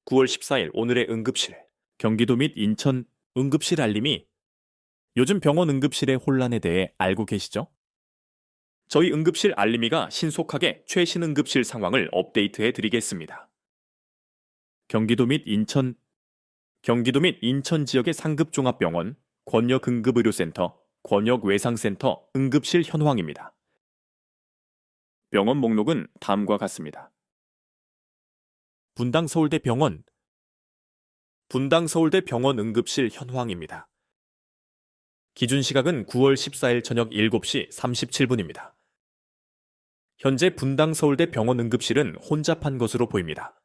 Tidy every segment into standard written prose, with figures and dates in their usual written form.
9월 14일 오늘의 응급실. 경기도 및 인천 응급실 알림이 요즘 병원 응급실의 혼란에 대해 알고 계시죠? 저희 응급실 알림이가 신속하게 최신 응급실 상황을 업데이트해 드리겠습니다. 경기도 및 인천 지역의 상급종합병원, 권역응급의료센터, 권역외상센터 응급실 현황입니다. 병원 목록은 다음과 같습니다. 분당서울대병원 응급실 현황입니다. 기준 시각은 9월 14일 저녁 7시 37분입니다. 현재 분당서울대 병원 응급실은 혼잡한 것으로 보입니다.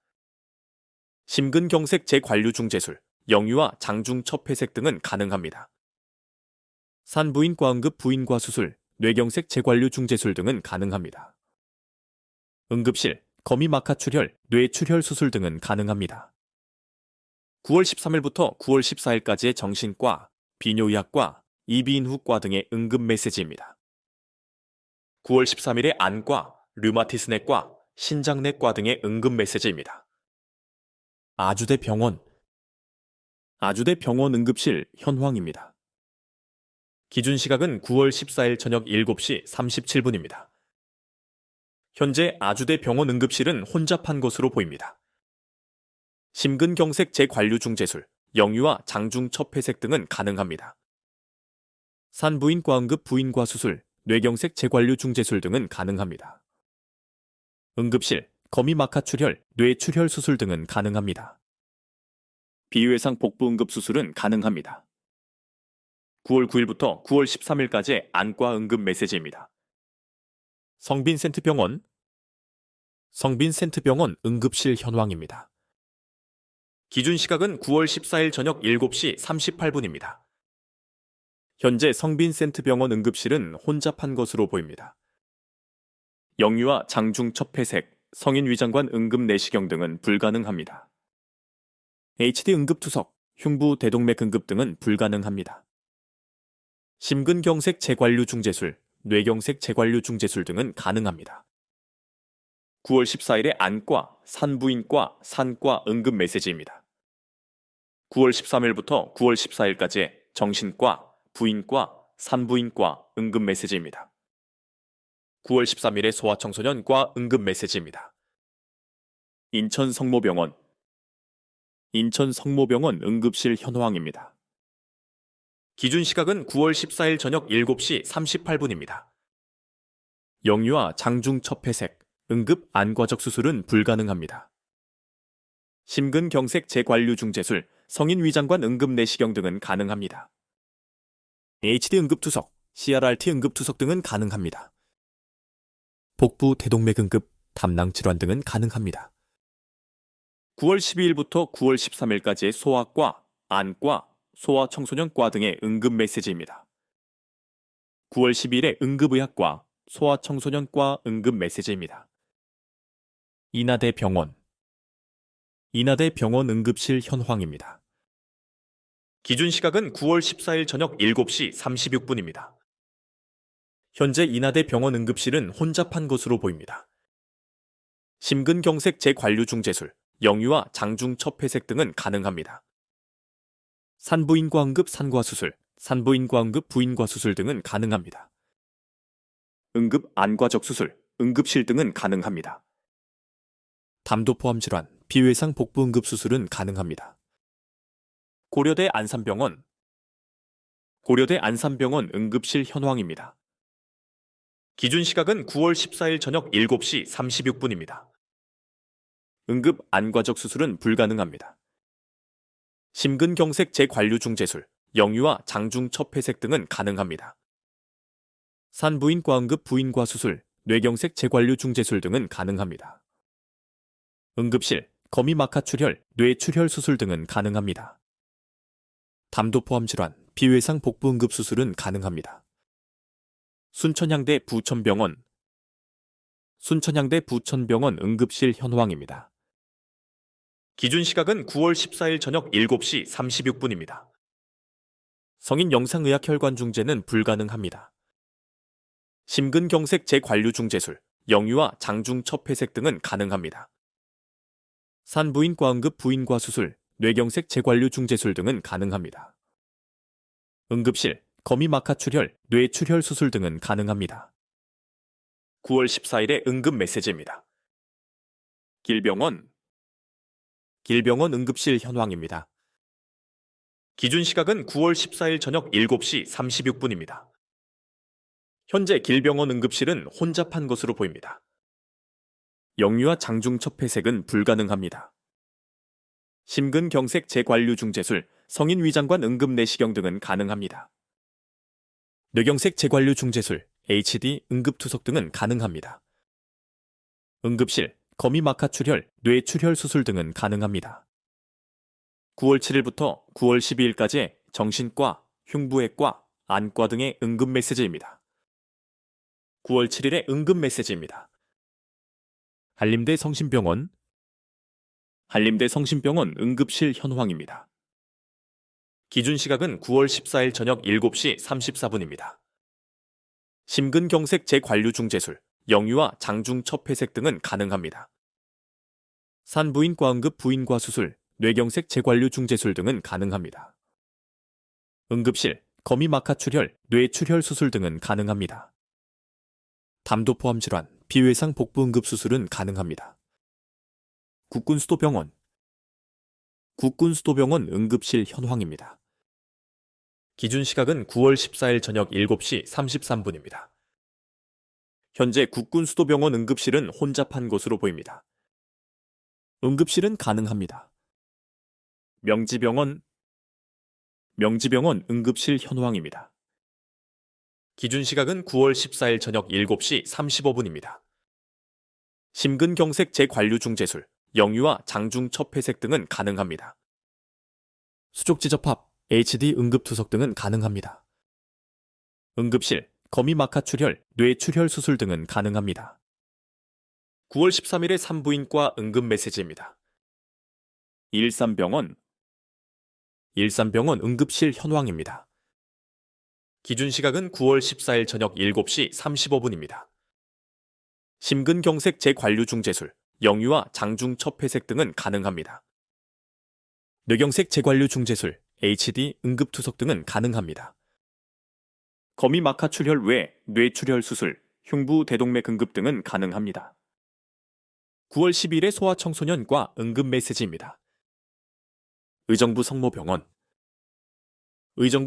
심근경색 재관류중재술, 영유아 장중첩회색 등은 가능합니다. 산부인과 응급 부인과 수술, 뇌경색 재관류중재술 등은 가능합니다. 응급실, 거미막하출혈, 뇌출혈 수술 등은 가능합니다. 9월 13일부터 9월 14일까지의 정신과, 비뇨의학과, 이비인후과 등의 응급 메시지입니다. 9월 13일에 안과, 류마티스내과, 신장내과 등의 응급 메시지입니다. 아주대병원 응급실 현황입니다. 기준 시각은 9월 14일 저녁 7시 37분입니다. 현재 아주대병원 응급실은 혼잡한 것으로 보입니다. 심근경색 재관류중재술, 영유아 장중첩회색 등은 가능합니다. 산부인과 응급 부인과 수술, 뇌경색 재관류중재술 등은 가능합니다. 응급실, 거미막하출혈, 뇌출혈 수술 등은 가능합니다. 비외상 복부응급수술은 가능합니다. 9월 9일부터 9월 13일까지의 안과 응급 메시지입니다. 성빈센트병원 응급실 현황입니다. 기준 시각은 9월 14일 저녁 7시 38분입니다. 현재 성빈센트병원 응급실은 혼잡한 것으로 보입니다. 영유아 장중첩회색, 성인 위장관 응급 내시경 등은 불가능합니다. HD 응급투석, 흉부 대동맥 응급 등은 불가능합니다. 심근경색 재관류중재술, 뇌경색 재관류중재술 등은 가능합니다. 9월 14일에 안과, 산부인과, 산과 응급 메시지입니다. 9월 13일부터 9월 14일까지의 정신과, 부인과, 산부인과 응급 메시지입니다. 9월 13일에 소아청소년과 응급 메시지입니다. 인천 성모병원 응급실 현황입니다. 기준 시각은 9월 14일 저녁 7시 38분입니다. 영유아 장중첩회색, 응급 안과적 수술은 불가능합니다. 심근경색 재관류중재술, 성인 위장관 응급 내시경 등은 가능합니다. HD 응급투석, CRRT 응급투석 등은 가능합니다. 복부 대동맥 응급, 담낭질환 등은 가능합니다. 9월 12일부터 9월 13일까지의 소아과, 안과, 소아청소년과 등의 응급 메시지입니다. 9월 12일에 응급의학과, 소아청소년과 응급 메시지입니다. 인하대병원 응급실 현황입니다. 기준 시각은 9월 14일 저녁 7시 36분입니다. 현재 인하대병원 응급실은 혼잡한 것으로 보입니다. 심근경색 재관류중재술, 영유아 장중첩회색 등은 가능합니다. 산부인과 응급 산과수술, 산부인과 응급 부인과수술 등은 가능합니다. 응급 안과적 수술, 응급실 등은 가능합니다. 담도 포함 질환, 비외상 복부 응급 수술은 가능합니다. 고려대 안산병원 응급실 현황입니다. 기준 시각은 9월 14일 저녁 7시 36분입니다. 응급 안과적 수술은 불가능합니다. 심근경색 재관류중재술, 영유아 장중첩회색 등은 가능합니다. 산부인과 응급 부인과 수술, 뇌경색 재관류중재술 등은 가능합니다. 응급실, 거미막하출혈, 뇌출혈 수술 등은 가능합니다. 담도 포함 질환, 비외상 복부 응급 수술은 가능합니다. 순천향대 부천병원 응급실 현황입니다. 기준 시각은 9월 14일 저녁 7시 36분입니다. 성인 영상의학 혈관 중재는 불가능합니다. 심근경색 재관류중재술, 영유아 장중첩회색 등은 가능합니다. 산부인과 응급 부인과 수술, 뇌경색 재관류 중재술 등은 가능합니다. 응급실, 거미막하출혈, 뇌출혈 수술 등은 가능합니다. 9월 14일에 응급 메시지입니다. 길병원 응급실 현황입니다. 기준 시각은 9월 14일 저녁 7시 36분입니다. 현재 길병원 응급실은 혼잡한 것으로 보입니다. 영유아 장중첩 폐색은 불가능합니다. 심근경색 재관류 중재술, 성인 위장관 응급 내시경 등은 가능합니다. 뇌경색 재관류 중재술, HD 응급투석 등은 가능합니다. 응급실, 거미막하출혈, 뇌출혈 수술 등은 가능합니다. 9월 7일부터 9월 12일까지 정신과, 흉부외과, 안과 등의 응급 메시지입니다. 9월 7일에 응급 메시지입니다. 한림대 성심병원 응급실 현황입니다. 기준 시각은 9월 14일 저녁 7시 34분입니다. 심근경색 재관류 중재술, 영유아 장중첩 폐색 등은 가능합니다. 산부인과 응급 부인과 수술, 뇌경색 재관류 중재술 등은 가능합니다. 응급실, 거미막하출혈, 뇌출혈 수술 등은 가능합니다. 담도 포함 질환, 비외상 복부 응급 수술은 가능합니다. 국군수도병원 응급실 현황입니다. 기준 시각은 9월 14일 저녁 7시 33분입니다. 현재 국군수도병원 응급실은 혼잡한 것으로 보입니다. 응급실은 가능합니다. 명지병원 응급실 현황입니다. 기준 시각은 9월 14일 저녁 7시 35분입니다. 심근경색 재관류 중재술, 영유아 장중첩 폐색 등은 가능합니다. 수족지접합, HD 응급투석 등은 가능합니다. 응급실, 거미막하출혈, 뇌출혈 수술 등은 가능합니다. 9월 13일에 산부인과 응급 메시지입니다. 일산병원 응급실 현황입니다. 기준 시각은 9월 14일 저녁 7시 35분입니다. 심근경색 재관류 중재술, 영유아 장중첩 폐색 등은 가능합니다. 뇌경색 재관류 중재술, HD 응급투석 등은 가능합니다. 거미막하출혈 외 뇌출혈 수술, 흉부 대동맥 응급 등은 가능합니다. 9월 12일에 소아청소년과 응급 메시지입니다. 의정부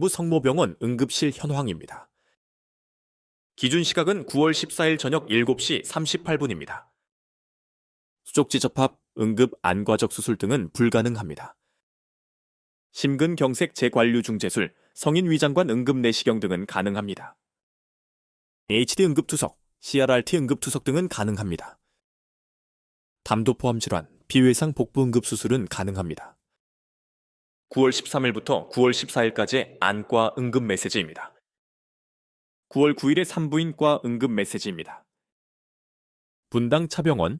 성모병원 응급실 현황입니다. 기준 시각은 9월 14일 저녁 7시 38분입니다. 수족지접합, 응급 안과적 수술 등은 불가능합니다. 심근경색 재관류 중재술, 성인 위장관 응급 내시경 등은 가능합니다. HD 응급투석, CRRT 응급투석 등은 가능합니다. 담도 포함 질환, 비외상 복부 응급 수술은 가능합니다. 9월 13일부터 9월 14일까지 안과 응급 메시지입니다. 9월 9일에 산부인과 응급 메시지입니다. 분당 차병원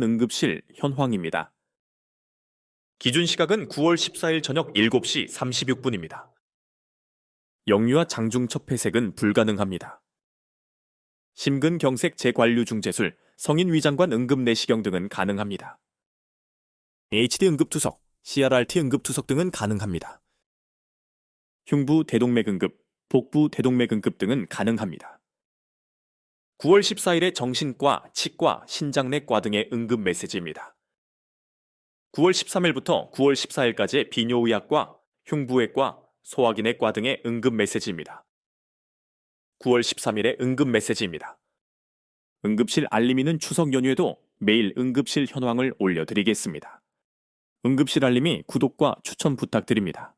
응급실 현황입니다. 기준 시각은 9월 14일 저녁 7시 36분입니다. 영유아 장중첩 폐색은 불가능합니다. 심근경색 재관류 중재술, 성인 위장관 응급 내시경 등은 가능합니다. HD 응급투석, CRRT 응급투석 등은 가능합니다. 흉부 대동맥 응급, 복부 대동맥 응급 등은 가능합니다. 9월 14일에 정신과, 치과, 신장내과 등의 응급 메시지입니다. 9월 13일부터 9월 14일까지 비뇨의학과, 흉부외과, 소화기내과 등의 응급 메시지입니다. 9월 13일에 응급 메시지입니다. 응급실 알림이는 추석 연휴에도 매일 응급실 현황을 올려드리겠습니다. 응급실 알림이 구독과 추천 부탁드립니다.